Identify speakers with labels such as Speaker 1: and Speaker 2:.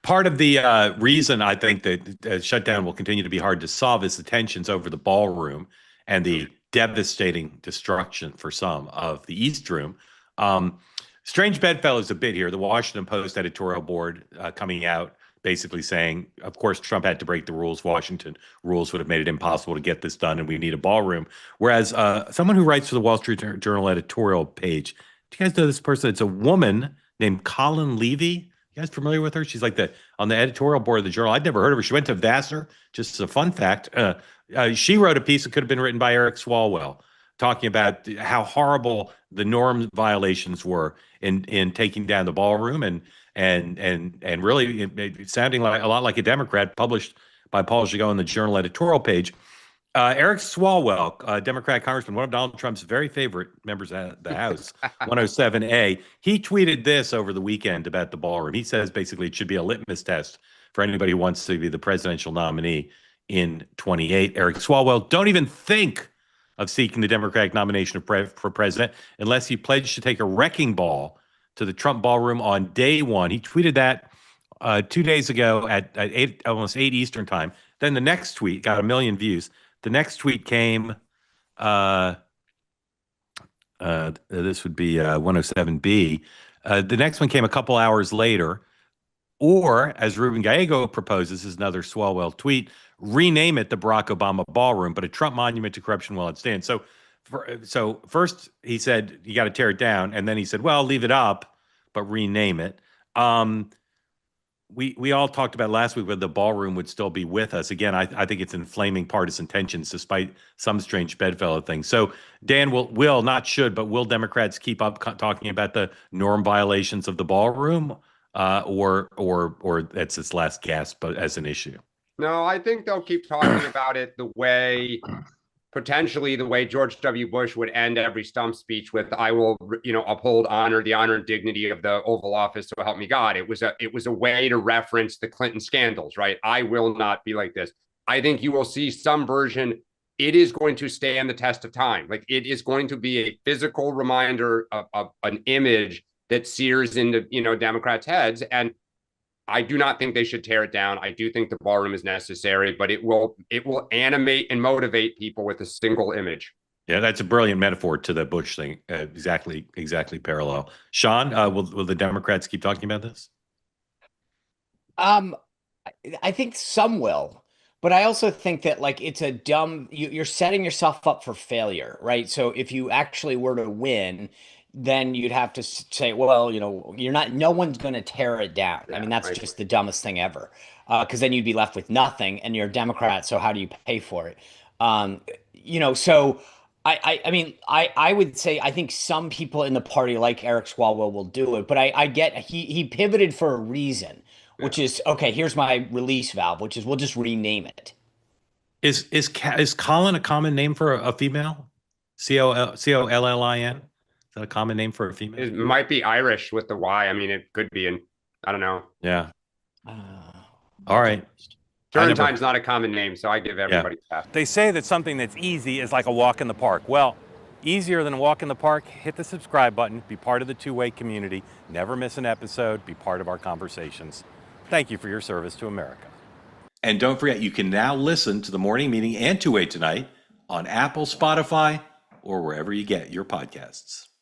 Speaker 1: Part of the reason I think that shutdown will continue to be hard to solve is the tensions over the ballroom and the devastating destruction for some of the East Room. Um, Strange bedfellows a bit here. The Washington Post editorial board coming out basically saying, of course, Trump had to break the rules. Washington rules would have made it impossible to get this done, and we need a ballroom. Whereas someone who writes for the Wall Street Journal editorial page, do you guys know this person? It's a woman named Colin Levy. You guys familiar with her? She's like the on the editorial board of the Journal. I'd never heard of her. She went to Vassar. Just as a fun fact, she wrote a piece that could have been written by Eric Swalwell, talking about how horrible the norm violations were in taking down the ballroom and really sounding like a lot like a Democrat, published by Paul Gigot on the Journal editorial page. Eric Swalwell, Democrat congressman, one of Donald Trump's very favorite members of the House, 107A, he tweeted this over the weekend about the ballroom. He says basically it should be a litmus test for anybody who wants to be the presidential nominee in 28. Eric Swalwell, don't even think of seeking the Democratic nomination for president unless he pledged to take a wrecking ball to the Trump ballroom on day one. He tweeted that 2 days ago at almost 8 Eastern time. Then the next tweet got 1 million views. The next tweet came, this would be 107B. The next one came a couple hours later. Or, as Ruben Gallego proposes, is another Swalwell tweet, rename it the Barack Obama Ballroom, but a Trump monument to corruption while it stands. So first he said, you got to tear it down. And then he said, well, leave it up, but rename it. We all talked about last week whether the ballroom would still be with us. Again, I think it's inflaming partisan tensions despite some strange bedfellow things. So Dan, will not should, but will Democrats keep up talking about the norm violations of the ballroom, or that's its last gasp as an issue?
Speaker 2: No, I think they'll keep talking about it potentially the way George W. Bush would end every stump speech with, I will, uphold the honor and dignity of the Oval Office, so help me God. It was a way to reference the Clinton scandals, right? I will not be like this. I think you will see some version. It is going to stand the test of time. Like, it is going to be a physical reminder of an image that sears into, Democrats' heads. And I do not think they should tear it down. I do think the ballroom is necessary, but it will animate and motivate people with a single image.
Speaker 1: Yeah, that's a brilliant metaphor to the Bush thing. Exactly parallel. Sean, will the Democrats keep talking about this?
Speaker 3: I think some will, but I also think that it's a you're setting yourself up for failure, right? So if you actually were to win, then you'd have to say, well, no one's going to tear it down. Yeah, I mean, that's just the dumbest thing ever. Because then you'd be left with nothing, and you're a Democrat, so how do you pay for it? So I mean, I would say I think some people in the party like Eric Swalwell will do it, but I get he pivoted for a reason, which is, okay, here's my release valve, which is we'll just rename it.
Speaker 1: Is Colin a common name for a female? Collin? A common name for a female?
Speaker 2: It might be Irish with the Y. I mean, it could be, and I don't know.
Speaker 1: Yeah. All right.
Speaker 2: Turntime's not a common name, so I give everybody that.
Speaker 1: They say that something that's easy is like a walk in the park. Well, easier than a walk in the park, hit the subscribe button, be part of the two-way community, never miss an episode, be part of our conversations. Thank you for your service to America. And don't forget, you can now listen to the morning meeting and Two-Way Tonight on Apple, Spotify, or wherever you get your podcasts.